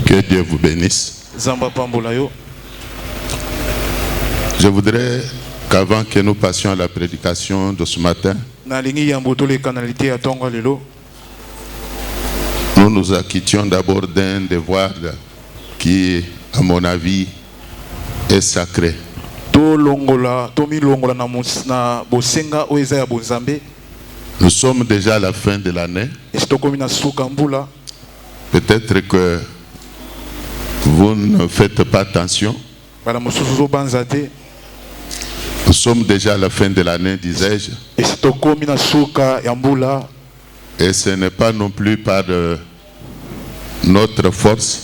Que Dieu vous bénisse. Je voudrais qu'avant que nous passions à la prédication de ce matin, nous nous acquittions d'abord d'un devoir qui, à mon avis, est sacré. Nous sommes déjà à la fin de l'année. Peut-être que vous ne faites pas attention. Nous sommes déjà à la fin de l'année, disais-je. Et ce n'est pas non plus par notre force.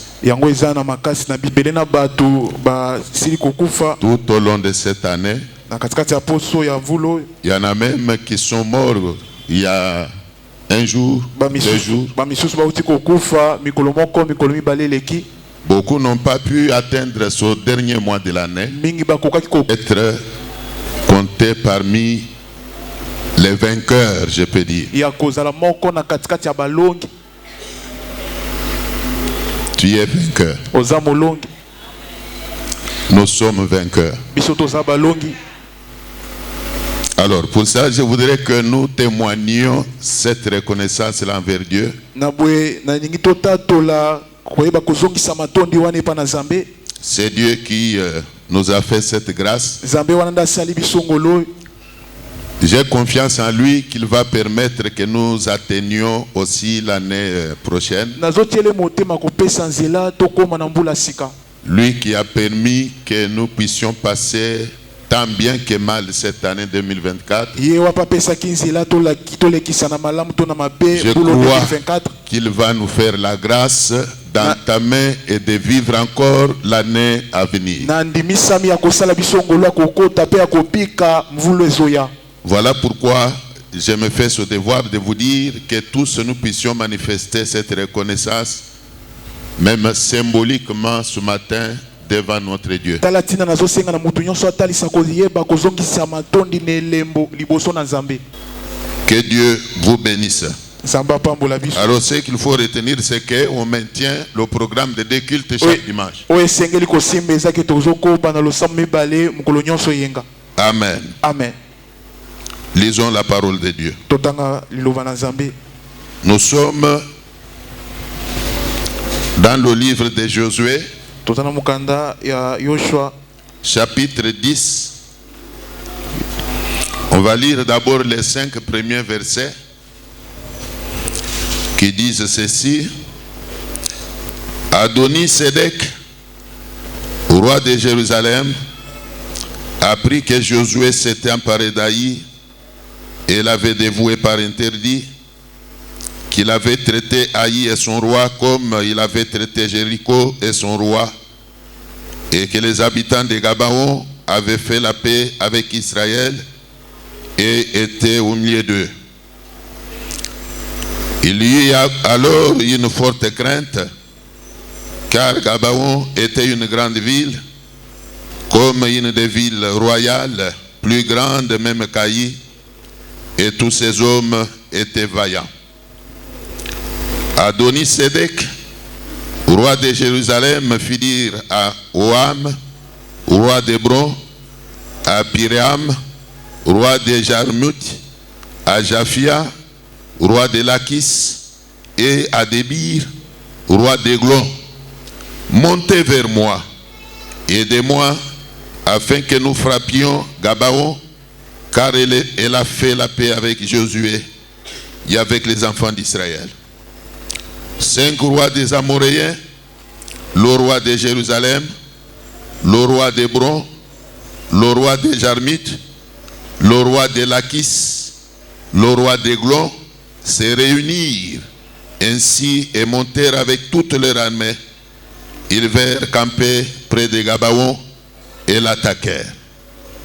Tout au long de cette année, il y en a même qui sont morts il y a un jour, 2 jours. Beaucoup n'ont pas pu atteindre ce dernier mois de l'année, être comptés parmi les vainqueurs, je peux dire. Tu es vainqueur. Nous sommes vainqueurs. Alors, pour ça, je voudrais que nous témoignions cette reconnaissance-là envers Dieu. C'est Dieu qui nous a fait cette grâce. J'ai confiance en lui qu'il va permettre que nous atteignions aussi l'année prochaine. Lui qui a permis que nous puissions passer tant bien que mal cette année 2024. Je crois qu'il va nous faire la grâce d'entamer et de vivre encore l'année à venir. Voilà pourquoi je me fais ce devoir de vous dire que tous nous puissions manifester cette reconnaissance, même symboliquement ce matin, devant notre Dieu. Que Dieu vous bénisse. Alors ce qu'il faut retenir, c'est qu'on maintient le programme de 2 cultes chaque dimanche. Amen. Amen. Lisons la parole de Dieu. Nous sommes dans le livre de Josué, chapitre 10. On va lire d'abord les 5 premiers versets qui disent ceci. Adoni-Sédec, roi de Jérusalem, apprit que Josué s'était emparé d'Aï et l'avait dévoué par interdit, qu'il avait traité Aï et son roi comme il avait traité Jéricho et son roi, et que les habitants de Gabaon avaient fait la paix avec Israël et étaient au milieu d'eux. Il y eut alors une forte crainte, car Gabaon était une grande ville, comme une des villes royales, plus grande même qu'Aï, et tous ces hommes étaient vaillants. Adoni-Sédec, roi de Jérusalem, fit dire à Oam, roi d'Hébron, à Piréam, roi de Jarmuth, à Japhia, roi de Lachis, et à Débir, roi d'Eglon, montez vers moi, aidez-moi, afin que nous frappions Gabaon, car elle a fait la paix avec Josué et avec les enfants d'Israël. 5 rois des Amoréens, le roi de Jérusalem, le roi d'Hébron, le roi de Jarmuth, le roi de Lachis, le roi d'Eglon, se réunirent ainsi et montèrent avec toute leur armée. Ils vinrent camper près de Gabaon et l'attaquèrent.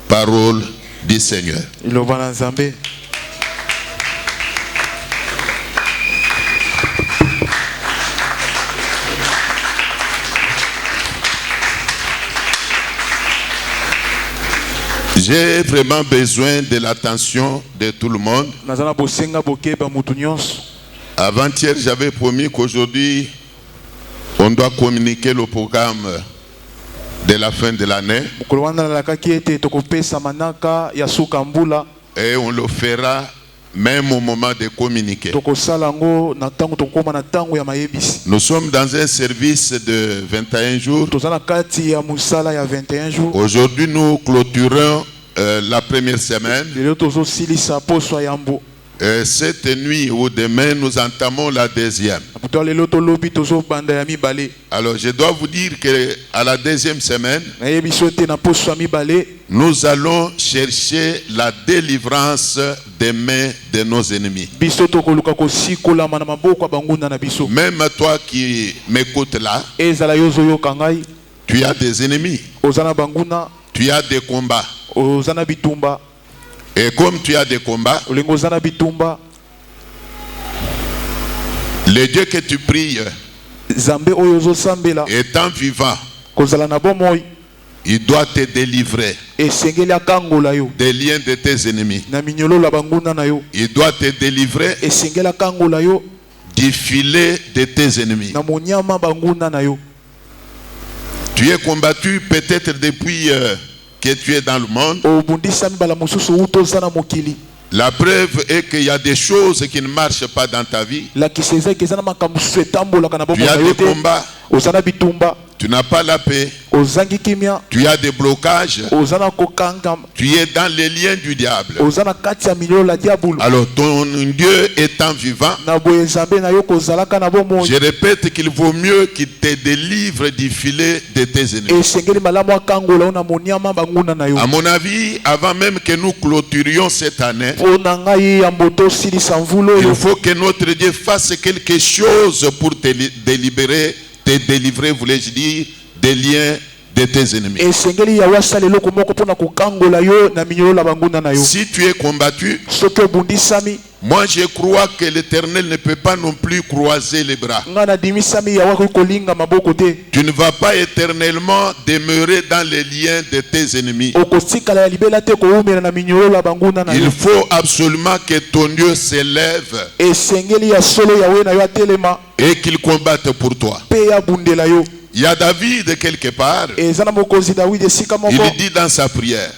Parole du Seigneur. J'ai vraiment besoin de l'attention de tout le monde. Avant-hier, j'avais promis qu'aujourd'hui, on On doit communiquer le programme de la fin de l'année. Et on le fera même au moment de communiquer. Nous sommes dans un service de 21 jours. Aujourd'hui, nous clôturons la première semaine. Cette nuit ou demain, nous entamons la deuxième. Alors, je dois vous dire qu'à la deuxième semaine, nous allons chercher la délivrance des mains de nos ennemis. Même toi qui m'écoutes là, tu as des ennemis. Tu as des combats. Et comme tu as des combats, le Dieu que tu pries, étant vivant, il doit te délivrer des liens de tes ennemis. Il doit te délivrer du filet de tes ennemis. Tu es combattu peut-être depuis que tu es dans le monde. La preuve est qu'il y a des choses qui ne marchent pas dans ta vie. Tu as des combats. Tu n'as pas la paix. Tu as des blocages. Tu es dans les liens du diable. Alors ton Dieu étant vivant, je répète qu'il vaut mieux qu'il te délivre du filet de tes ennemis. À mon avis, avant même que nous clôturions cette année, il faut que notre Dieu fasse quelque chose pour te délivrer, voulais-je dire, des liens de tes ennemis. Si tu es combattu, moi je crois que l'Éternel ne peut pas non plus croiser les bras. Tu ne vas pas éternellement demeurer dans les liens de tes ennemis. Il faut absolument que ton Dieu s'élève et qu'il combatte pour toi. Il y a David quelque part. Il dit dans sa prière: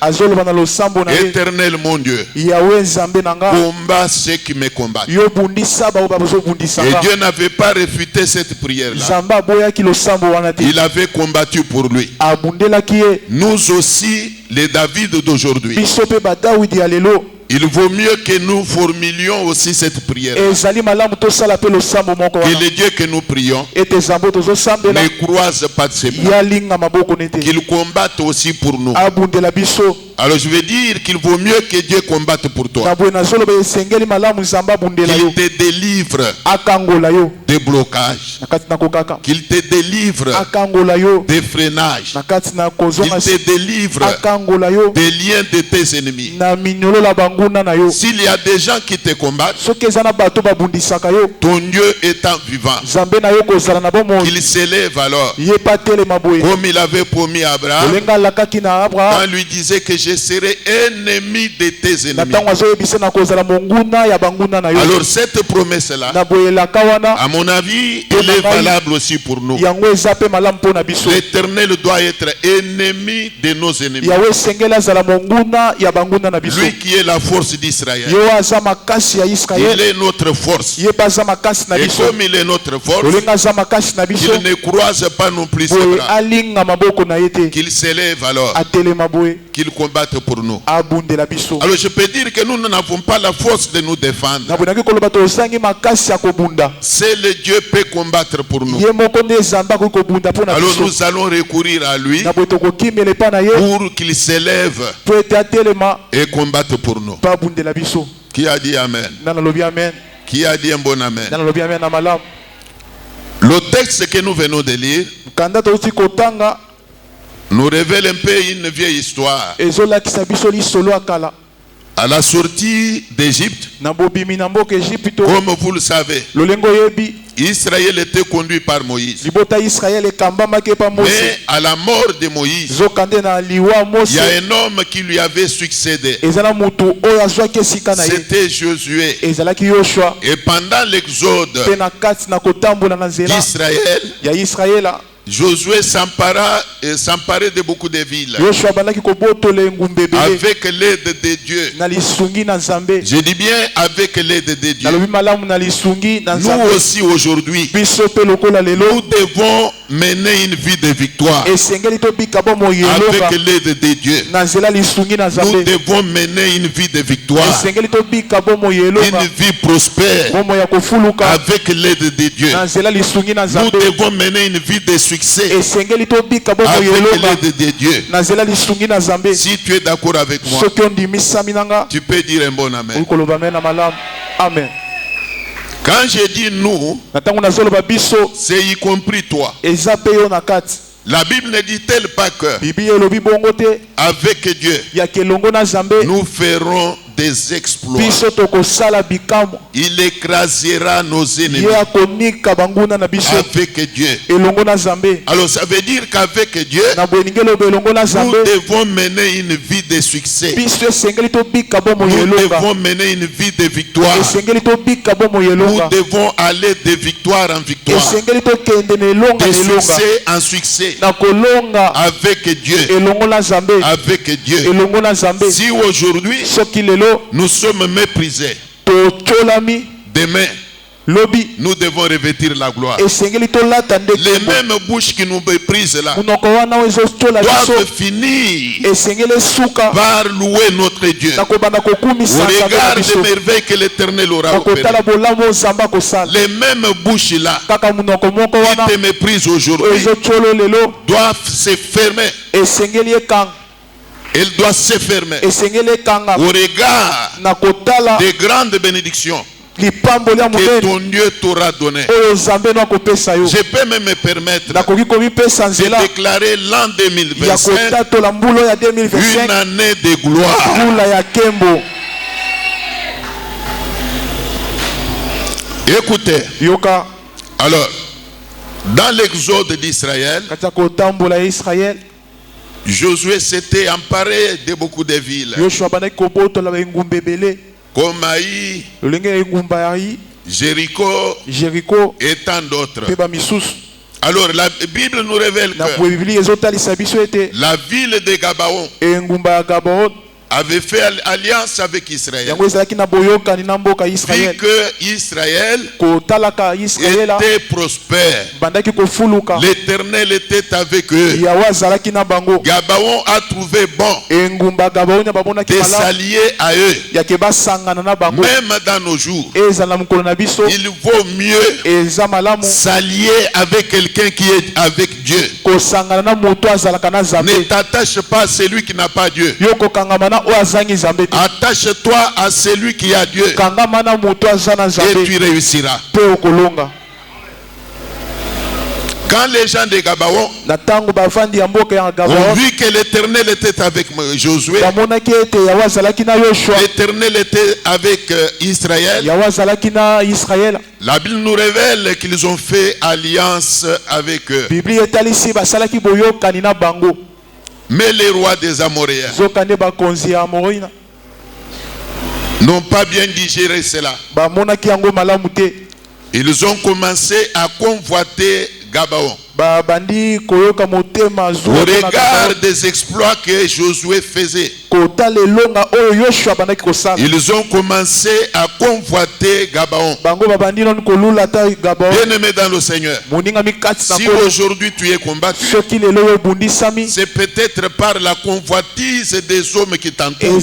Éternel mon Dieu, combat ceux qui me combattent. Et Dieu n'avait pas réfuté cette prière-là. Il avait combattu pour lui. Nous aussi, les David d'aujourd'hui, il vaut mieux que nous formulions aussi cette prière. Que le Dieu que nous prions ne croise pas de ses bras. Qu'il combatte aussi pour nous. Alors je veux dire qu'il vaut mieux que Dieu combatte pour toi. Qu'il te délivre des blocages. Qu'il te délivre des freinages. Qu'il te délivre des liens de tes ennemis. S'il y a des gens qui te combattent, ton Dieu étant vivant, qu'il s'élève alors, comme il avait promis à Abraham, quand lui disait que je serai ennemi de tes ennemis. Alors cette promesse-là, à mon avis, elle est valable aussi pour nous. L'Éternel doit être ennemi de nos ennemis. Lui qui est la force d'Israël, il est notre force. Et comme il est notre force, qu'il ne croise pas non plus ses bras, qu'il s'élève alors, qu'il combatte pour nous. Alors je peux dire que nous n'avons pas la force de nous défendre. C'est le Dieu qui peut combattre pour nous. Alors nous allons recourir à lui pour qu'il s'élève et combatte pour nous. Qui a dit Amen? Qui a dit un bon Amen? Le texte que nous venons de lire nous révèle un peu une vieille histoire. À la sortie d'Égypte, comme vous le savez, Israël était conduit par Moïse. Mais à la mort de Moïse, il y a un homme qui lui avait succédé. C'était Josué. Et pendant l'exode d'Israël, Josué s'emparait de beaucoup de villes avec l'aide de Dieu. Je dis bien avec l'aide de Dieu. Nous aussi aujourd'hui, nous devons mener une vie de victoire avec l'aide de Dieu. Nous devons mener une vie de victoire, une vie prospère avec l'aide de Dieu. Nous devons mener une vie de succès avec l'aide de Dieu. Si tu es d'accord avec moi, tu peux dire un bon amen. Amen. Quand je dis nous, c'est y compris toi. La Bible ne dit-elle pas que avec Dieu, nous ferons des exploits. Il écrasera nos ennemis avec Dieu. Alors ça veut dire qu'avec Dieu, nous devons mener une vie de succès. Nous devons mener une vie de victoire. Nous devons aller de victoire en victoire, de succès en succès avec Dieu. Avec Dieu. Si aujourd'hui nous sommes méprisés, demain nous devons revêtir la gloire. Les mêmes bouches qui nous méprisent là doivent finir par louer notre Dieu au regard des merveilles que l'Éternel aura opérées. Les mêmes bouches là qui te méprisent aujourd'hui doivent se fermer. Elle doit se fermer au regard des grandes bénédictions que ton Dieu t'aura donné. Je peux même me permettre de déclarer l'an 2025 une année de gloire. Écoutez, alors dans l'exode d'Israël, Josué s'était emparé de beaucoup de villes comme Haï, Jéricho et tant d'autres. Alors la Bible nous révèle que la ville de Gabaon avait fait alliance avec Israël. Vu que Israël était prospère, l'Éternel était avec eux. Gabaon a trouvé bon de s'allier à eux. Même dans nos jours, il vaut mieux s'allier avec quelqu'un qui est avec Dieu. Ne t'attache pas à celui qui n'a pas Dieu. Attache-toi à celui qui a Dieu et tu réussiras. Quand les gens de Gabaon ont vu que l'Éternel était avec Josué, l'Éternel était avec Israël, la Bible nous révèle qu'ils ont fait alliance avec eux. Mais les rois des Amoréens n'ont pas bien digéré cela. Ils ont commencé à convoiter Gabaon au regard des exploits que Josué faisait. Ils ont commencé à convoiter Gabaon. Bien-aimé dans le Seigneur, si aujourd'hui tu es combattu, c'est peut-être par la convoitise des hommes qui t'entourent. Il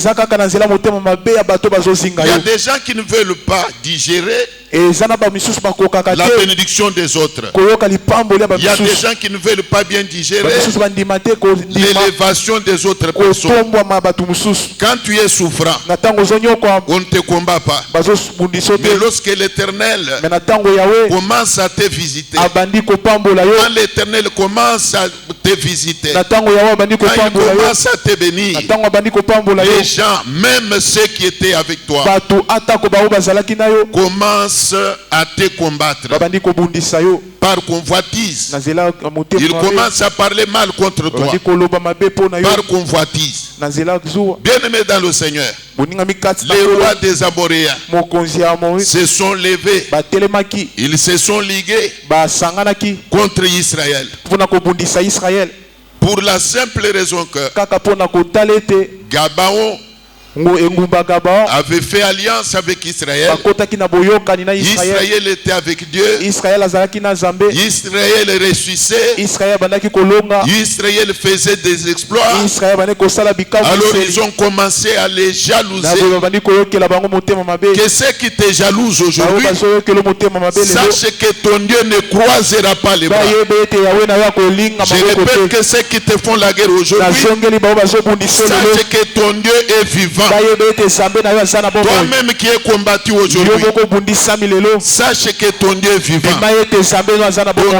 y a des gens qui ne veulent pas digérer la bénédiction des autres. Il y a des gens qui ne veulent pas bien digérer l'élévation des autres personnes. Quand tu es souffrant, na tango zonyoka on ne te combat pas. bazobundisa Mais te lorsque l'Éternel mais na tango Yahweh commence à te visiter, abandi kopambola yo quand l'Éternel commence à te visiter, na tango Yahweh abandi quand il kopambola yo commence à te bénir, na tango abandi kopambola yo les gens, même ceux qui étaient avec toi, bato atako bao bazalaki na yo commencent à te combattre babandi kobundisa yo par convoitise. na nzela ya motema Ils commencent à parler mal contre toi babandi koloba mabe mpo na yo par convoitise. na nzela zuwa Bien-aimés dans le Seigneur, boningami kati na les Nkolo, rois des Amoréens mokonzi ya Amori se sont levés, batelemaki ils se sont ligués basanganaki contre Israël mpona kobundisa Israel pour la simple raison que kaka mpona kotala ete Gabaon engumba Gabaon avait fait alliance avec Israël. bakotaki na boyokani na Israel. Israël était avec Dieu. Israel azalaki na Nzambe. Israël ressuscitait. Israel bandaki kolonga. Israël faisait des exploits. Israel bandaki kosala bikamu. Alors ils ont commencé à les jalouser. na bandaki koyokela bango motema mabe. Que ceux qui te jalousent aujourd'hui, sache que ton Dieu ne croisera pas les bras. Je répète que ceux qui te font la guerre aujourd'hui, sache que ton Dieu est vivant. Toi-même qui es combattu aujourd'hui, sache que ton Dieu est vivant. Ton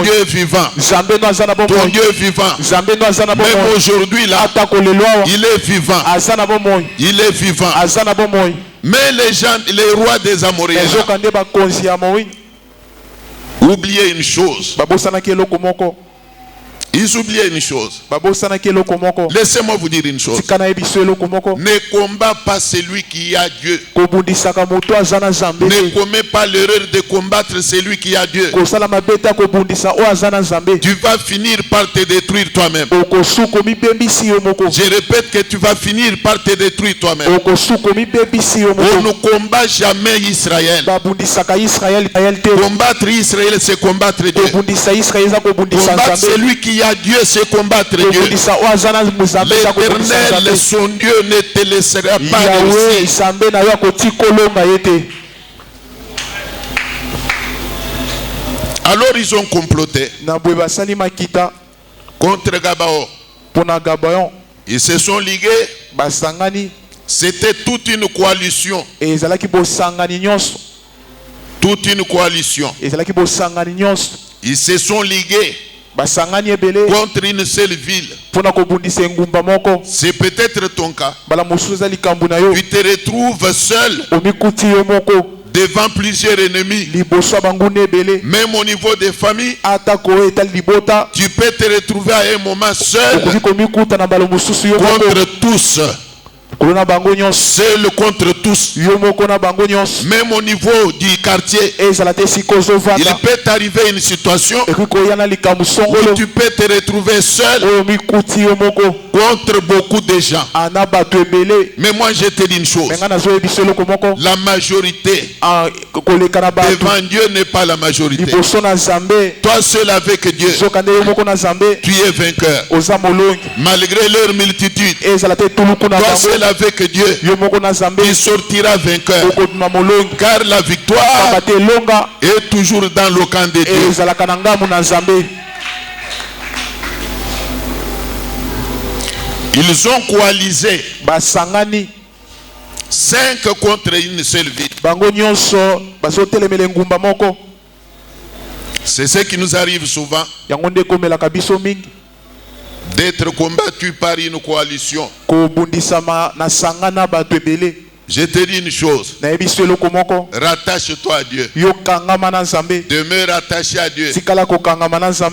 Dieu est vivant. Ton Dieu est vivant. Même aujourd'hui là, il est vivant. Il est vivant. Mais les gens, les rois des Amoréens, oubliez une chose. Ils oubliaient une chose. Laissez-moi vous dire une chose. Ne combat pas celui qui a Dieu. Ne commets pas l'erreur de combattre celui qui a Dieu. Tu vas finir par te détruire toi-même. Je répète que tu vas finir par te détruire toi-même. On ne combat jamais Israël. Combattre Israël, c'est combattre Dieu. Combattre celui qui a Dieu, c'est combattre Dieu. L'Éternel, son Dieu, ne te laissera pas réussir. Alors ils ont comploté contre Gabaon. Ils se sont ligués. C'était toute une coalition. Toute une coalition. Ils se sont ligués contre une seule ville. C'est peut-être ton cas. Tu te retrouves seul devant plusieurs ennemis. Même au niveau des familles, tu peux te retrouver à un moment seul contre tous. Seul contre tous. Même au niveau du quartier, il peut t'arriver une situation où tu peux te retrouver seul contre beaucoup de gens. Mais moi je te dis une chose. La majorité devant Dieu n'est pas la majorité. Toi seul avec Dieu, tu es vainqueur. Malgré leur multitude, toi seul avec Dieu, il sortira vainqueur. Car la victoire est toujours dans le camp de Dieu. Ils ont coalisé 5 contre une seule ville. C'est ce qui nous arrive souvent, d'être combattu par une coalition. Je te dis une chose. Rattache-toi à Dieu. Demeure attaché à Dieu.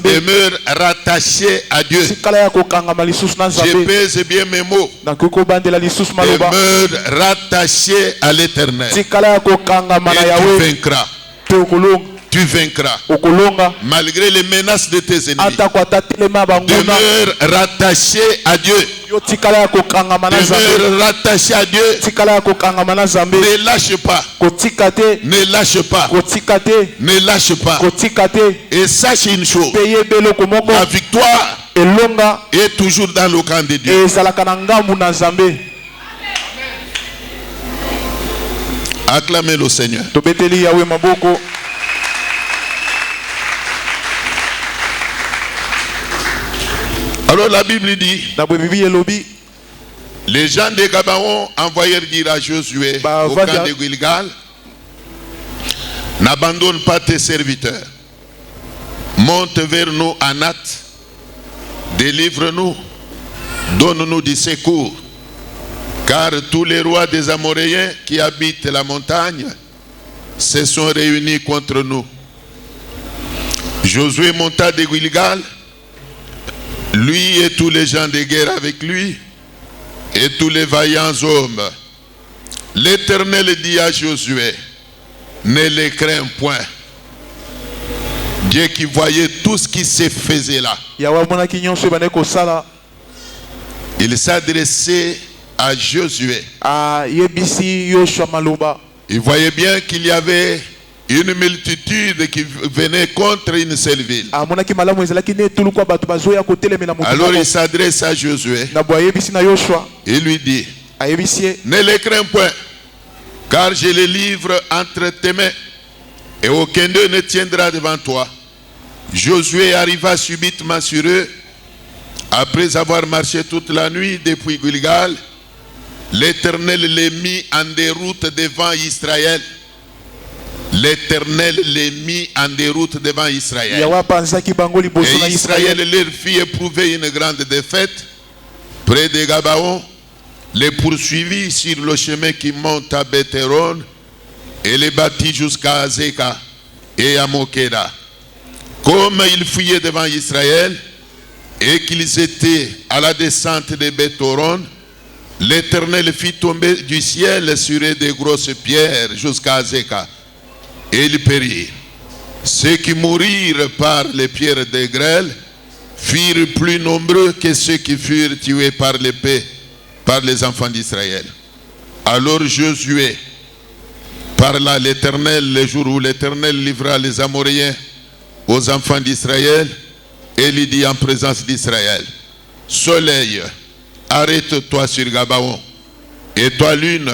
Demeure rattaché à Dieu. Je pèse bien mes mots. Demeure rattaché à l'Éternel. Et tu vaincras. Tu vaincras malgré les menaces de tes ennemis. Demeure rattaché à Dieu. Demeure rattaché à Dieu. Ne lâche pas. Ne lâche pas. Ne lâche pas. Et sache une chose. La victoire est toujours dans le camp de Dieu. Acclamez le Seigneur. Alors la Bible dit Les gens de Gabaon envoyèrent dire à Josué au camp de Gilgal, n'abandonne pas tes serviteurs, monte vers nous à Nat, délivre-nous, donne-nous du secours, car tous les rois des Amoréens qui habitent la montagne se sont réunis contre nous. Josué monta de Gilgal, lui et tous les gens de guerre avec lui, et tous les vaillants hommes. L'Éternel dit à Josué, ne les crains point. Dieu qui voyait tout ce qui se faisait là. Il s'adressait à Josué. Il voyait bien qu'il y avait une multitude qui venait contre une seule ville. Alors il s'adresse à Josué. Il lui dit, ne les crains point, car je les livre entre tes mains, et aucun d'eux ne tiendra devant toi. Josué arriva subitement sur eux, après avoir marché toute la nuit depuis Gilgal. L'Éternel les mit en déroute devant Israël. L'Éternel les mit en déroute devant Israël. Et Israël leur fit éprouver une grande défaite près de Gabaon, les poursuivit sur le chemin qui monte à Béthéron et les battit jusqu'à Azeka et à Mokeda. Comme ils fuyaient devant Israël et qu'ils étaient à la descente de Béthéron, l'Éternel fit tomber du ciel sur eux de grosses pierres jusqu'à Azeka. Et ils périrent. Ceux qui mourirent par les pierres de grêle furent plus nombreux que ceux qui furent tués par l'épée par les enfants d'Israël. Alors Josué parla à l'Éternel le jour où l'Éternel livra les Amoréens aux enfants d'Israël, et il dit en présence d'Israël, soleil, arrête-toi sur Gabaon, et toi lune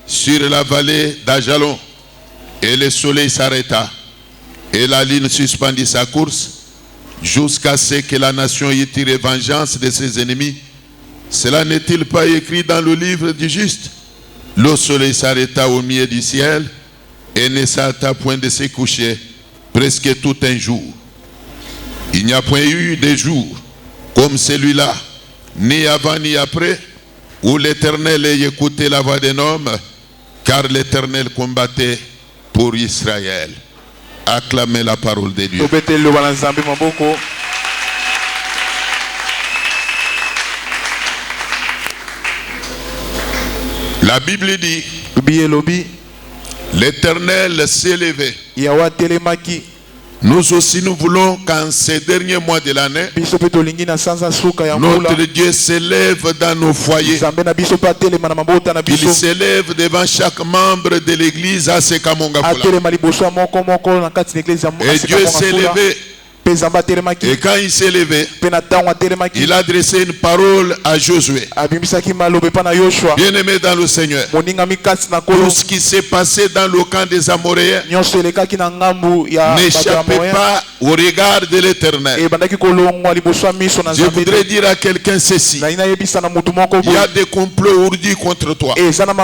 sur la vallée d'Ajalon. Et le soleil s'arrêta, et la lune suspendit sa course, jusqu'à ce que la nation y tire vengeance de ses ennemis. Cela n'est-il pas écrit dans le livre du juste? Le soleil s'arrêta au milieu du ciel, et ne s'arrêta point de se coucher, presque tout un jour. Il n'y a point eu de jour comme celui-là, ni avant ni après, où l'Éternel ait écouté la voix d'un homme, car l'Éternel combattait pour Israël. Acclamez la parole de Dieu. La Bible dit, l'Éternel s'est levé. Nous aussi nous voulons qu'en ces derniers mois de l'année, notre Dieu s'élève dans nos foyers. Qu'il s'élève devant chaque membre de l'église à Sekamongapola. Et Dieu s'est levé. Et quand il s'est levé, il a adressé une parole à Josué. Bien-aimé dans le Seigneur, tout ce qui s'est passé dans le camp des Amoréens n'échappait pas au regard de l'Éternel. Je voudrais dire à quelqu'un ceci. Il y a des complots ourdis contre toi. Il y a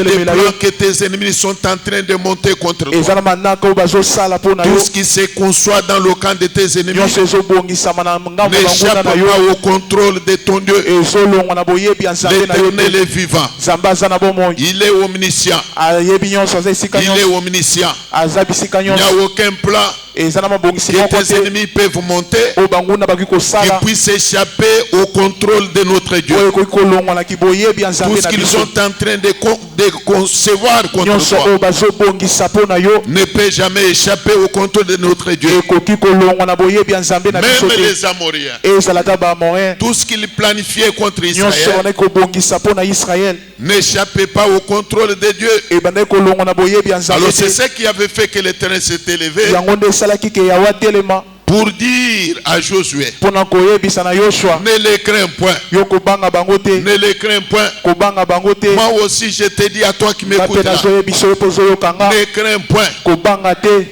des plans que tes ennemis sont en train de monter contre toi. Tout ce qui se conçoit dans le camp de tes ennemis n'échappe pas au contrôle de ton Dieu. L'Éternel est vivant. Il est omniscient. Il est omniscient. Il n'y a aucun plan que tes ennemis peuvent monter qui puisse échapper au contrôle de notre Dieu. Tout ce qu'ils sont en train de concevoir contre toi ne peut jamais échapper au contrôle de notre Dieu. Même les Amoréens, tout ce qu'ils planifiaient contre Israël n'échappait pas au contrôle de Dieu. Alors c'est ce qui avait fait que l'Éternel s'est élevé pour dire à Josué, ne les crains point. Ne les crains point. Moi aussi je te dis à toi qui m'écoutes là, ne crains point.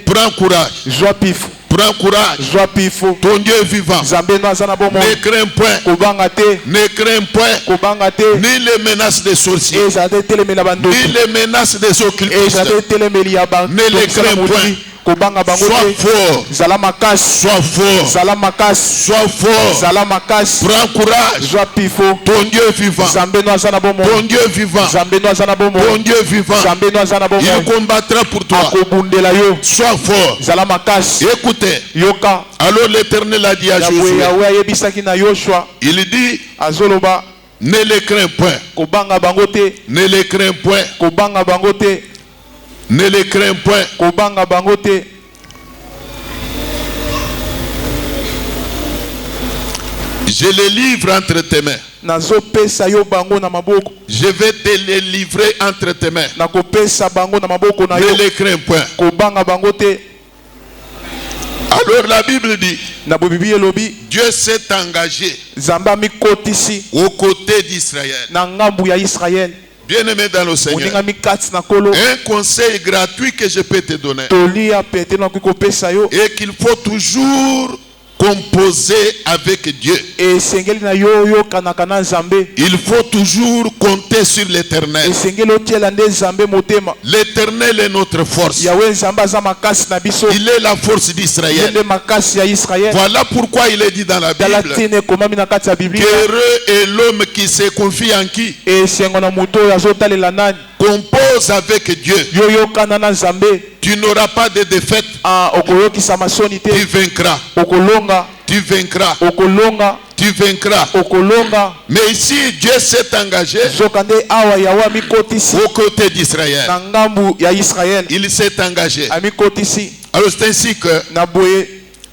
Prends courage. Prends courage. zwa pifo Ton Dieu est vivant. nzambe no aza na bomoi Ne crains point. kobanga te Ne crains point. kobanga te Ni les menaces des sorciers. ezala te etelemeli ya bandoki Ni les menaces des occultistes. ezala te etelemeli ya Ne les crains point. kobanga bango Sois te fort. zala makasi Sois fort. zala makasi Sois fort. zala makasi Prends courage. zwa pifo Ton Dieu est vivant. nzambe no aza na bomoi Ton Dieu est vivant. nzambe no aza na Ton bomoi Dieu est vivant. nzambe no aza na Il bomoi combattra pour toi. akobundela yo Sois fort. zala makasi Écoutez. yoka Alors l'Éternel a dit à yawe Josué. yawe ayebisaki na yoshua Il dit, azoloba ne les crains point. kobanga bango te Ne les crains point. kobanga bango te Ne les crains point. kobanga bango te Je les livre entre tes mains. nazopesa yo bango na maboko Je vais te les livrer entre tes mains. nakopesa bango na maboko na Ne yo les crains point. kobanga bango te Alors la Bible dit, na bobibi elobi Dieu s'est engagé nzambe amikotisi aux côtés d'Israël. na ngambu ya israele Bien-aimé dans le Seigneur, moninga mikati na kolo un conseil gratuit que je peux te donner tolia pete nakoki kopesa yo est qu'il faut toujours composer avec Dieu. esengeli na yo oyokanaka na nzambe Il faut toujours compter sur l'Éternel. esengeli otiela nde nzambe motema L'Éternel est notre force. yawe nzambe aza makasi na biso Il est la force ye d'Israël. nde makasi ya israele Voilà pourquoi il est dit dans la tala Bible ntina ekomami na kati ya biblia qu'heureux est l'homme qui se confie en qui? esengo na moto oyo azotalela nani Compose avec Dieu. yo yokana na nzambe Tu n'auras pas de défaite. okoyokisama soni te Tu vaincras. okolonga Tu vaincras. okolonga Tu vaincras. okolonga Mais ici, Dieu s'est engagé zoka nde awa yawe amikotisi aux côtés d'Israël. na ngambu ya israele Il s'est engagé. amikotisi Alors c'est ainsi que na boye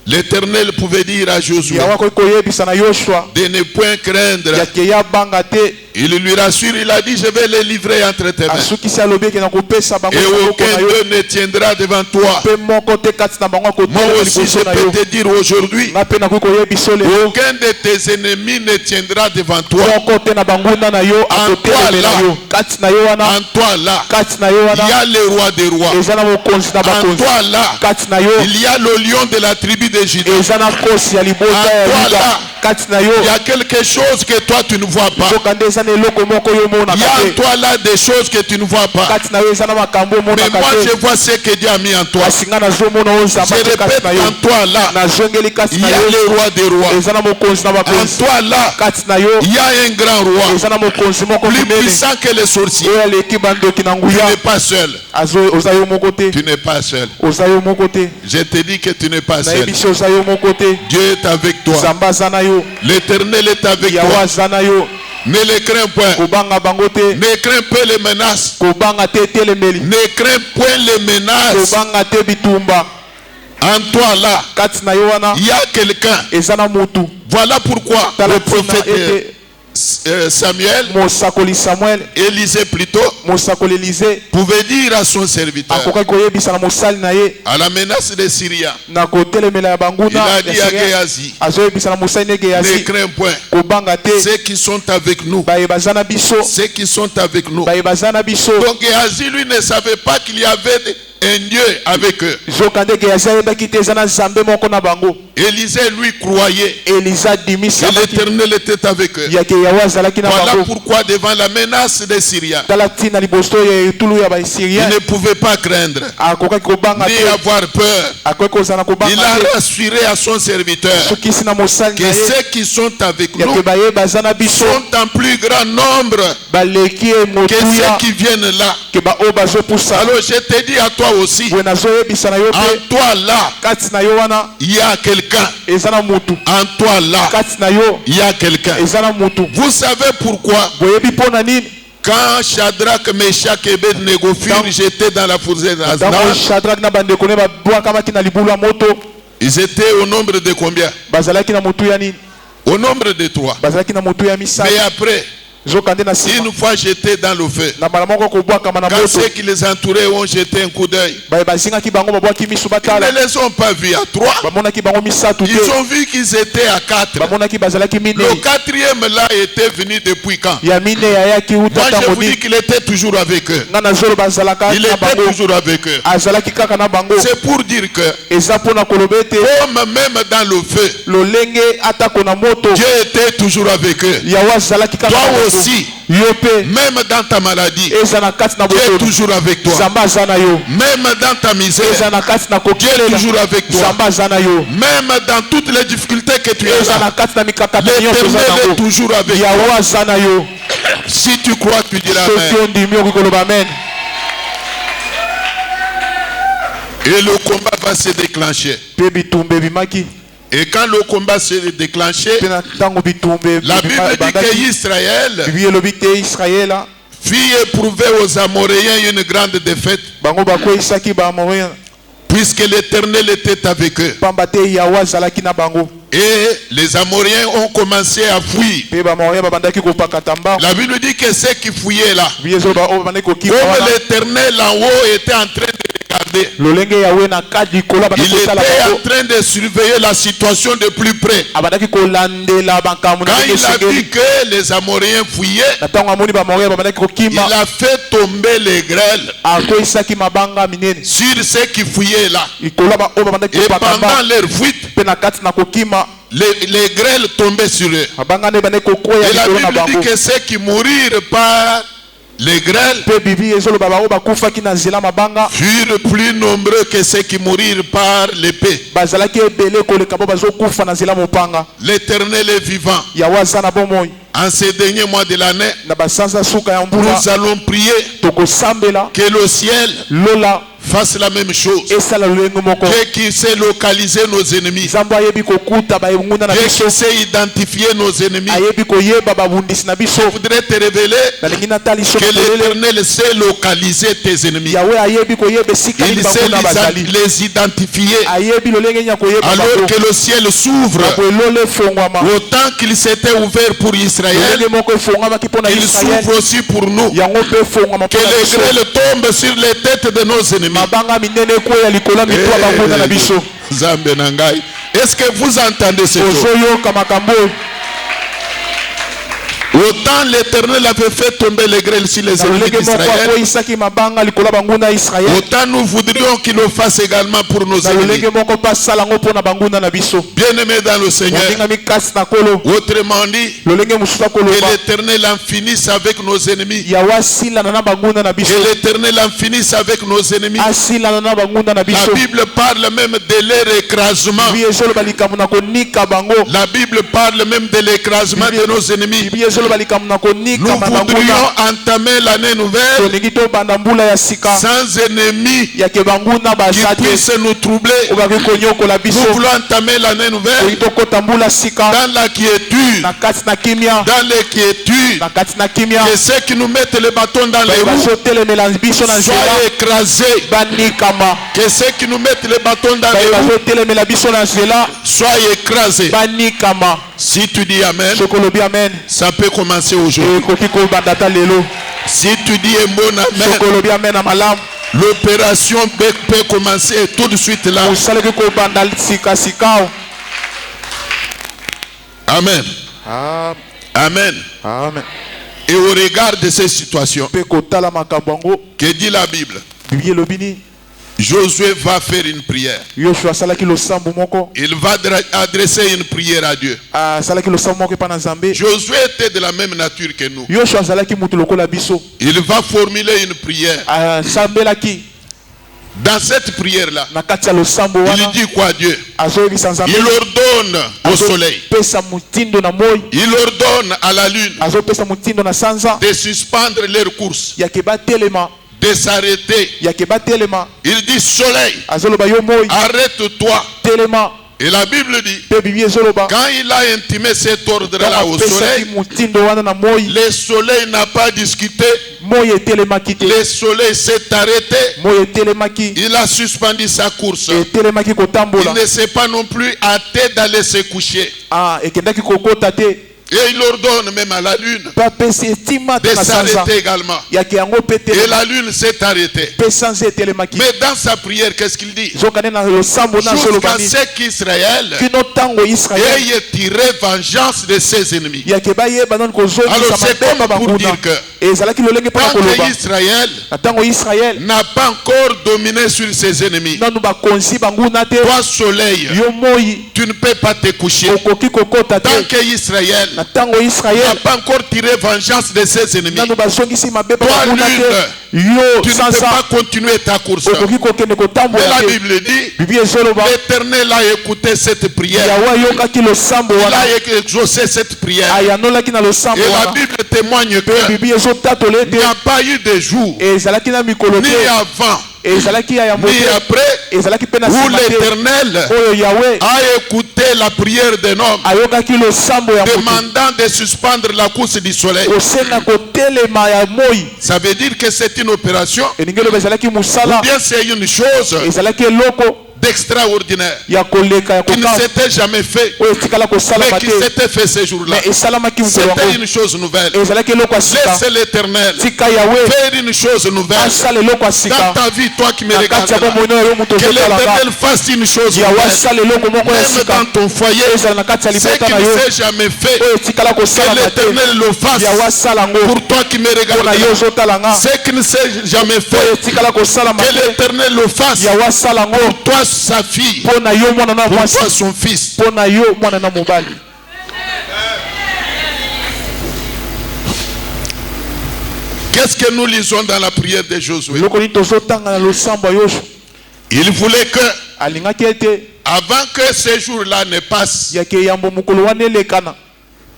l'Éternel pouvait dire à Josué yawe akoki koyebisa na yoshua de ne point craindre. yake yabanga te Il lui rassure, il a dit, je vais les livrer entre tes mains. asukisi alobi eke na kopesa bango Et na maboko aucun na yo d'eux ne tiendra devant toi. mpe moko te kati na bango Moi akotelema aussi, je liboso na yo peux te dire aujourd'hui, nga mpe nakoki koyebisa yo lelo aucun de tes ennemis ne tiendra devant toi. moko te na bangunda na yo akotelemela toi, yo kati na yo wana En toi là, kati na yo il y wana a le roi des rois. eza na mokonzi na En bakonzi toi là, kati na yo il y a le lion de la tribu de Juda. eza na kosi ya libota ya Toi, yuda là, kati na yo Il y a quelque chose que toi tu ne vois pas. soka nde eza na eloko moko yo Il y omonaka a en te toi là des choses que tu ne vois pas. kati na yo eza na makambo Mais omonaka moi te je vois ce que Dieu a mis en toi. kasi nga nazomona oyo nzambe Je atie kati répète, na yo en toi là, nazongeli kati il y na a yo le roi des rois. eza na mokonzi na En bakonzi toi là, kati na yo il y a un grand roi. eza na mokonzi moko Plus monene puissant que les sorciers. oyo aleki bandoki na Tu nguya n'es pas seul. oza yo moko te Tu n'es pas seul. oza yo moko te Je te dis que tu n'es pas seul. nayebisi oza yo moko te Dieu est avec toi. nzambe aza na yo L'Éternel est avec yawe toi. aza na yo Ne les crains point. kobanga bango te Ne crains pas les menaces. kobanga te etelemeli Ne crains point les menaces. kobanga te bitumba En toi là, kati na yo wana il y a quelqu'un. eza na mutu Voilà pourquoi tala le ntina prophète ete Samuel, mosakoli samuel Élisée plutôt, mosakoli elize pouvait dire à son serviteur, akokaki koyebisa na mosali na ye à la menace des Syriens, na kotelemela ya il banguna a ya dit à Syria. Géasi, azoyebisa na mosali ne ne geyazi crains point. kobanga te Ceux qui sont avec nous, baye baza na biso ceux qui sont avec nous. baye baza na biso Donc Géasi, lui, ne savait pas qu'il y avait un Dieu avec eux. zoka nde geyazi ayebaki te eza na nzambe moko na bango Élisée, lui, croyait eliza que dimisamaki l'Éternel était avec eux. yake yawe azalaki na Voilà bango pourquoi, devant la menace des Syriens, tala ntina liboso ya etulu ya il basyrien ne pouvait pas craindre, akokaki kobanga ni te avoir peur. akoki kozala na Il kobanga a te rassuré à son serviteur sokisi na mosali que na ye ceux qui sont avec nous yake baye baza na biso sont en plus grand nombre baleki ye que motuya ceux qui viennent là. ke baoyo bazopusa Alors je te dis à toi aussi, boye nazoyebisa na yo en mpe toi là, kati na yo wana il y a quelqu'un. eza na mutu En toi là, kati na yo il y a quelqu'un. eza na mutu Vous savez pourquoi, boyebi mpo na nini quand Shadrach, Meshach et Abednego furent jetés dans la fournaise ntango d'Aznar, shadrak na bandeko ne babwakamaki na libulu ya moto ils étaient au nombre de combien? bazalaki na motu ya nini Au nombre de 3. bazalaki na motu ya misala Mais après, zokande na sima Une fois jetés dans le feu, na mbala moko kobwaka na quand moto ceux qui les entouraient ont jeté un coup d'œil, bazingaki bango babwaki miso ils batala ne les ont pas vus à 3. bamonaki bango misatu Ils te ont vu qu'ils étaient à 4. bamonaki bazalaki Le minei quatrième là était venu depuis quand? ya minei ayaki Moi uta je ntango vous dis nini qu'il était toujours avec eux. nga nazolo bazalaka Il na était bango toujours avec eux. azalaki kaka na bango C'est pour dire que eza mpona koloba ete comme même dans le feu, lolenge atako na moto Dieu était toujours avec eux. yawe azalaki kaka na Toi bango aussi, yo mpe même dans ta maladie, eza na kati na Dieu est bototo toujours avec toi. nzambe aza na yo Même dans ta misère, eza na kati na Dieu est kokelela toujours avec toi. nzambe aza na yo Même dans toutes les difficultés que tu as eza na là, kati na mikakata nyonso eza l'Éternel est nango toujours avec toi. yawe aza na yo Si tu crois, tu diras soki Amen. ondimi okoki koloba amen Et le combat va se déclencher. mpe bitumba ebimaki Et quand le combat se déclenché, mpe na ntango bitumba la Bible dit ebandaki qu'Israël bibi elobi te israela fit éprouver aux Amoréens une grande défaite, bango bakweyisaki baamorien puisque l'Éternel était avec eux. pamba te yawe azalaki na bango Et les Amoréens ont commencé à fuir. mpe baamorien babandaki kopakata mbango La Bible dit que ceux qui fouillaient là, bibi ezoloba oyo babandaki kokima comme wana l'Éternel en haut était en train de regarder, lolenge yawe na kati likolo il abandaki était kosala en bango train de surveiller la situation de plus près. abandaki kolandela makambo na Quand ndenge il a vu esengeli que les Amoréens fouillaient, na ntango amoni baamorien babandaki il kokima a fait tomber les grêles akweyisaki mabanga minene sur ceux qui fouillaient là. likolo oyo babandaki Et kopaka pendant mbango leur fuite, mpe na kati na kokima les grêles tombaient sur eux. mabanga nde ebandaki kokweya Et la likolo na Bible bango dit que ceux qui mourirent par les grêles mpe bibi ezoloba bango bakufaki na nzela mabanga furent plus nombreux que ceux qui mourirent par l'épée. bazalaki ebele koleka bo bazokufa na nzela mopanga L'Éternel est vivant. yawe aza na bomoi En ces derniers mois de l'année, na basanza suka ya mbula nous allons prier tokosambela que le ciel lola fasse la même chose. esala lolenge moko Dieu qui sait localiser nos ennemis. nzambe ayebi kokuta banguna na Dieu biso qui sait identifier nos ennemis. ayebi koyeba babundisi na biso Je voudrais te révéler nalingi natali so que polele l'Éternel sait localiser tes ennemis. yawe ayebi koyeba esika Il nini sait banguna bazali les identifier. ayebi lolenge nya koyeba Alors bango que le ciel s'ouvre, elolo efongwama autant qu'il s'était ouvert pour Israël, lolenge moko efongwamaki mpo na il israel s'ouvre aussi pour nous. yango mpe efongwama Que mpo na les biso grêles tombent sur les têtes de nos ennemis. mabanga minene ekweya likolo ya mitwa banguna na biso Nzambe na ngai. Est-ce que vous entendez ces choses? ozoyoka makambo oyo Autant l'Éternel avait fait tomber les grêles sur les na ennemis lolenge moko d'Israël, akweyisaki mabanga likolo ya banguna ya israel autant nous voudrions qu'il le fasse également pour nos na ennemis. lolenge moko mpe asala yango mpo na banguna na biso Bien-aimés dans le Seigneur, ondingami kasi na kolo autrement dit, lolenge mosusu que akoloba l'Éternel en finisse avec nos ennemis. yawe asilana na banguna na Que biso l'Éternel en finisse avec nos ennemis. asilana na banguna na La biso Bible parle même de leur écrasement. bibi ezoloba likambo na konika bango La Bible parle même de l'écrasement de nos ennemis. bibi ezoloba likambo na konika Nous voudrions banguna entamer l'année nouvelle tolingi tobanda mbula ya sika sans ennemis yake banguna qui baza te puissent nous troubler. oyo baki konyokola biso Nous voulons entamer l'année nouvelle tolingi tokota mbula sika dans la quiétude, na kati na kimia dans l'inquiétude. na kati na kimia Que ceux qui nous mettent le bâton dans les roues bazotelemela biso na nzela soient écrasés. banikama Que ceux qui nous mettent le bâton dans les roues bazotelemela biso na nzela soient écrasés. banikama Si tu dis Amen, soki olobi amen ça peut commencer aujourd'hui. ekoki kobanda ata lelo Si tu dis un bon Amen, soki olobi amen na malamu l'opération peut commencer tout de suite là. osalaki kobanda sikasika o Amen. Amen. amen Et au regard de ces situations, mpe kotala makambo yango que dit la Bible? bibi elobi nini Josué va faire une prière. yoshua asalaki losambo moko Il va adresser une prière à Dieu. asalaki losambo moko epa na nzambe Josué était de la même nature que nous. yoshua azalaki mutu lokola biso Il va formuler une prière. asambelaki Dans cette prière-là, na kati ya losambo il wana dit quoi Dieu? azoyebisa nzambe Il ordonne au soleil, azopesa motindo na moi il ordonne à la lune azopesa motindo na sanza de suspendre leur course, yake batelema de s'arrêter. yake batelema Il dit soleil, azoloba yo moi arrête-toi. telema Et la Bible dit, mpe bibi ezoloba quand il a intimé cet ordre-là au apesaki soleil, motindo wana na moi le soleil n'a pas discuté, moi etelemaki te le soleil s'est arrêté, moi etelemaki il a suspendu sa course. etelemaki Il kotambola ne s'est pas non plus hâté d'aller se coucher. ekendaki kokota te Et il ordonne même à la lune bapesi etima de na sanza s'arrêter également. yake yango pe Et telema la lune s'est arrêtée. pe sanza etelemaki Mais dans sa prière, qu'est-ce qu'il dit? nzokande na losambo na zoloba Jusqu'à nini ce qu'Israël kino ntango israel ait tiré vengeance de ses ennemis. yake bayeba nani kozongisa Alors c'est mabeba comme pour banguna dire que ezalaki lolenge mpona tant koloba que Israël na ntango israel n'a pas encore dominé sur ses ennemis, nanu bakonzi banguna te toi soleil, yo moi tu ne peux pas te coucher. okoki kokota Tant te que Israël na ntango n'a israel pas encore tiré vengeance de ses ennemis, nanu bazongisi mabeba toi banguna lune, te yo tu ne peux pas sanza continuer ta course. okoki kokende Mais kotambola la te Bible dit, bibi ezoloba l'Éternel a écouté cette prière. yawe ayokaki losambo Il wana a exaucé cette prière. ayanolaki na losambo Et la wana Bible témoigne que bibi ezotatola il n'y ete a pas eu de jour, ezalaki na mikolo ni te avant, ezalaki ya yambo ni te après, ezalaki mpe na où nsima te l'Éternel oyo yawe a écouté la prière d'un homme ayokaki losambo ya moto demandant de suspendre la course du soleil. kosenga kotelema ya moi Ça veut dire que c'est une opération, elingi eloba ezalaki ou mosala bien c'est une chose ezalaki eloko d'extraordinaire ya koleka ya qui ne kokaba s'était jamais fait, oyo etikala mais kosalama qui te s'était fait ce jour-là. mais esalamaki mokolo C'était yango une chose nouvelle. ezalaki eloko ya sika Laisse l'Éternel tika yawe faire une chose nouvelle asala eloko ya dans sika ta vie, toi qui me na regardes kati ya là. bomoi oyo moto Que ozotalanga l'Éternel fasse une chose yawe nouvelle, asala eloko moko ya même sika dans ton foyer, ezala na kati ya ce libota qui na ne yo s'est jamais fait. oyo etikala Que kosalama te l'Éternel le fasse yawe asala yango pour toi qui me regardes mpona yo là. ozotalanga Ce qui ne s'est jamais oyo fait, etikala kosalama que te l'Éternel le fasse yawe asala yango pour toi sa fille, mpona yo mwana na pour mwasi toi son fils. mpona yo mwana na mobali Qu'est-ce que nous lisons dans la prière de Josué? eloko nini tozotanga na losambo ya yosua Il voulait que, alingaki ete avant que ce jour-là ne passe, yake yambo mokolo wana elekana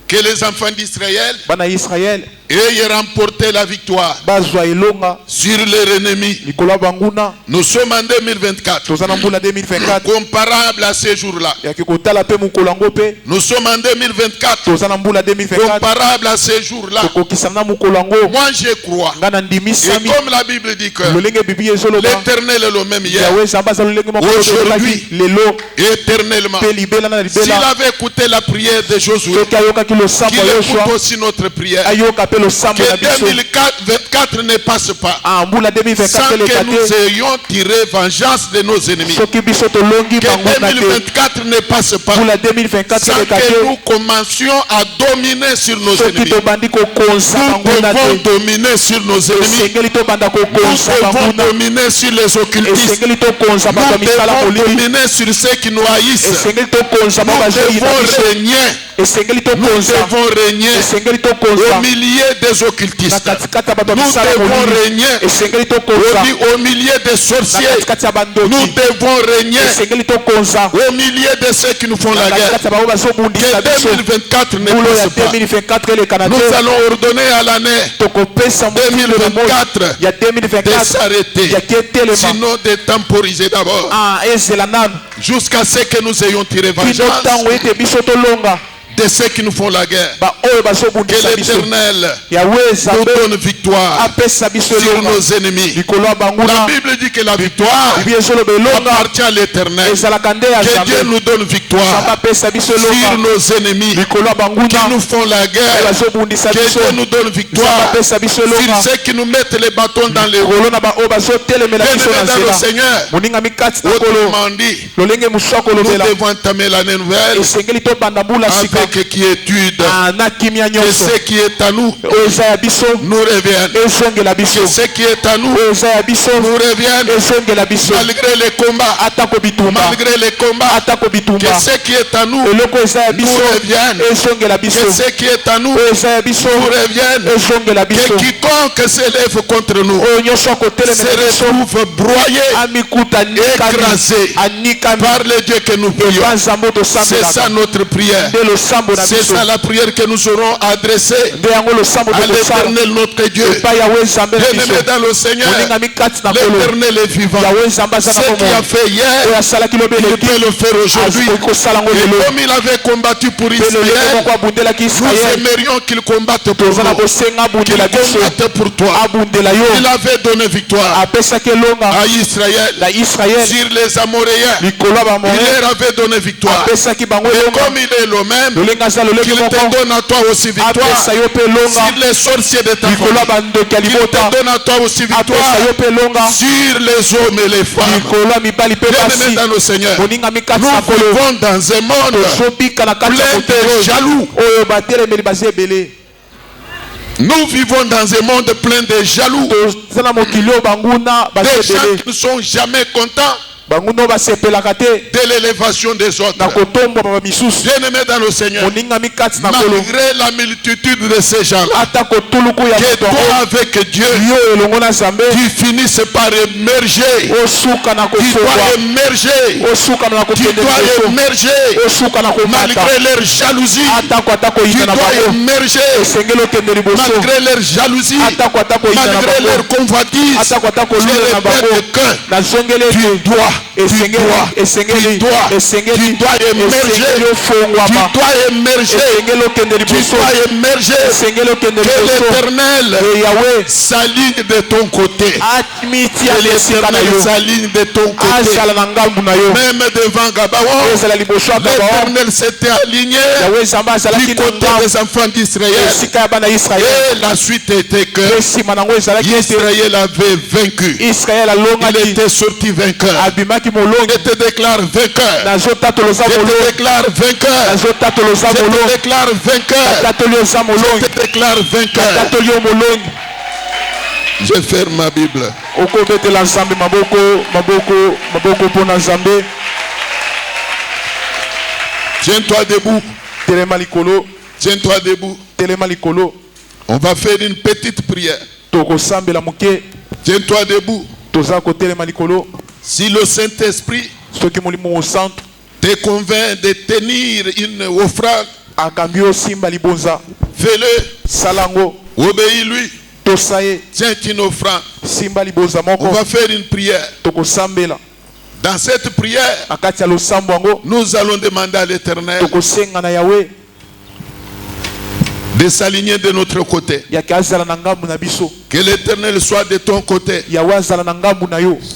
que les enfants d'Israël bana ya israele aient remporté la victoire bazwa elonga sur leur ennemi. likolo ya banguna Nous sommes en 2024, toza na mbula 2024 comparable à ce jour-là. yake kotala mpe mokolo yango mpe Nous sommes en 2024, toza na mbula 2024 comparable à ce jour-là. tokokisana na mokolo yango Moi, je crois. nga na Et ndimisami comme la Bible dit que lolenge bibi ezoloba l'Éternel est le même hier, yawe nzambe aza lolenge moko Aujourd'hui. lelo éternellement. mpe libela na S'il libela avait écouté la prière de Josué, soki ayokaki losambo qu'il ya écoute yosua aussi notre prière. ayoka mpe losambo Que na biso 2024 ne passe pas ah mbula 2024 sans eleka que nous te ayons tiré vengeance de nos ennemis. soki biso tolongi Que banguna te 2024 ne passe pas mbula 2024 sans eleka que te nous commencions à dominer sur nos soki ennemis. tobandi kokonza Nous banguna devons te dominer sur nos ennemis. esengeli tobanda Nous kokonza devons banguna dominer sur les occultistes. esengeli tokonza bato ya Nous misala devons molili dominer sur ceux qui nous haïssent. esengeli tokonza Nous bao bazoyina devons biso régner. esengeli Nous tokonza devons régner esengeli au tokonza milieu des na occultistes. katikati ya bato ya Nous misala devons molili régner esengeli tokonza au milieu des na sorciers. katikati ya Nous bandoki devons régner esengeli tokonza au milieu de ceux qui nous font la na guerre. katikati ya bao bazobundisa Que biso 2024 ne mbulo ya passe pas. 2024 elekana Nous te allons ordonner à l'année tokopesa mokili na moi 2024 ya de 2024 s'arrêter, ya ketelema sinon de temporiser d'abord, ezela nanu jusqu'à ce que nous ayons tiré kino vengeance ntango ete biso tolonga de ceux qui nous font la guerre. baoyo Que bazobundisa biso l'Éternel yawe nous nzambe donne victoire apesa biso sur elonga nos ennemis. likolo ya La banguna Bible dit que la victoire bibi ezoloba elonga appartient à l'Éternel. ezalaka nde ya Que Dieu nzambe nous donne nzambe victoire apesa biso sur elonga nos ennemis likolo ya qui banguna nous font la guerre. bazobundisa Que biso Dieu nous donne nzambe victoire apesa biso sur elonga ceux qui nous mettent les bâtons dans les roues. likolo na baoyo bazotelemela biso Bien-aimés na dans le nzela Seigneur, moningami kati na kolo autrement dit, lolenge mosusu nous akolobela devons entamer l'année nouvelle esengeli tobanda mbula sika avec quiétude. na kimia Que nyonso ce qui est à nous oyo eza ya biso nous revienne. ezongela biso Que ce qui est à nous oyo eza ya biso nous revienne. ezongela biso Malgré les combats, atako bitumba malgré les combats, atako que bitumba ce qui est à nous eloko eza ya biso nous revienne. ezongela biso Que ce qui est à nous oyo eza ya biso nous revienne. ezongela biso Que quiconque s'élève contre nous oyo nyonso se akotelemela biso retrouve broyé amikuta écrasé anikami par le Dieu que nous prions. eva nzambe C'est tosambelaka ça notre prière. nde losambo na C'est biso ça la prière que nous aurons adressée nde yango losambo à tokosala l'Éternel notre Dieu. epai yawe nzambe na biso Bien-aimés dans le Seigneur, moningami kati na kolo l'Éternel est vivant. yawe nzambe aza na Ce qu'il a bomoi fait hier, oyo asalaki lobi il eleki peut le faire aujourd'hui. akoki kosala yango Et lelo comme il avait combattu pour mpe lolenge Israël, moko abundelaki nous israele aimerions qu'il combatte pour toza na nous. kosenga Qu'il abundela biso combatte pour toi. abundela yo Il avait donné victoire apesaki elonga à Israël na israele sur les Amoréens. likolo ya Il bamore leur avait donné victoire. apesaki bango Et elonga comme il est le même, Qu'il te donne à toi aussi victoire. Sur les sorciers de ta famille. Qu'il te donne à toi aussi victoire. Sur les hommes et les femmes. Bien-aimés dans le Seigneur. Nous vivons dans un monde plein de jaloux. Nous vivons dans un monde plein de jaloux. Des gens qui ne sont jamais contents de l'élévation des autres. Bien-aimés dans le Seigneur, malgré la multitude de ces gens-là, que toi avec Dieu, tu finisses par émerger. Tu dois émerger. Malgré leur jalousie, tu dois émerger. Malgré leur jalousie, malgré leur convoitise, tu dois émerger. Que l'Éternel s'aligne de ton côté. Que l'Éternel s'aligne de ton côté. Même devant Gabaon, l'Éternel s'était aligné du côté des enfants d'Israël. Et la suite était que Israël avait vaincu. Il était sorti vainqueur. Je te déclare vainqueur. Je te déclare vainqueur. Je te déclare vainqueur. Je te déclare vainqueur. Je ferme ma Bible. Tiens-toi debout. Tiens-toi debout. On va faire une petite prière. Tiens-toi debout. Si le Saint-Esprit te convainc de tenir une offrande, fais-le. Obéis-lui. Tiens une offrande. On va faire une prière. Dans cette prière, nous allons demander à l'Éternel de s'aligner de notre côté. Que l'Éternel soit de ton côté.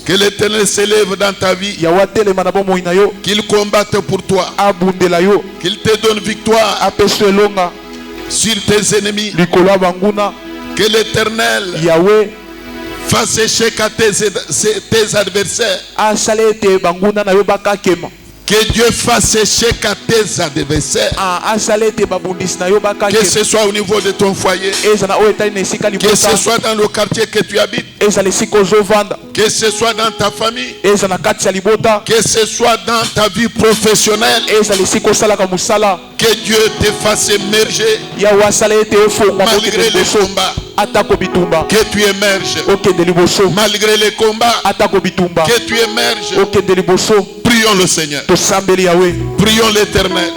Que l'Éternel s'élève dans ta vie. Qu'il combatte pour toi. Qu'il te donne victoire sur tes ennemis. Que l'Éternel fasse échec à tes adversaires. Que Dieu fasse échec à tes adversaires. Que ce soit au niveau de ton foyer. Que ce soit dans le quartier que tu habites. Que ce soit dans ta famille. Que ce soit dans ta vie professionnelle. Que Dieu te fasse émerger. Malgré les combats. Que tu émerges. Malgré les combats. Que tu émerges. Prions le Seigneur. Prions l'Éternel.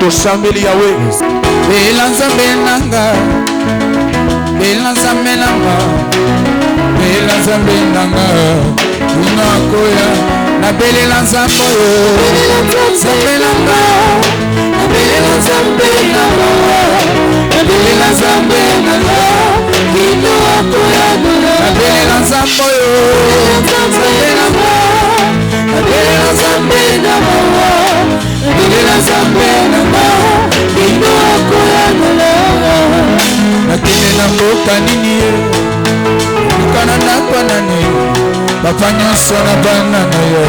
Bafanyonso na bana na yo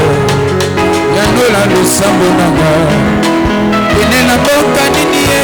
yandola lusambo nanga ene na boka nini ye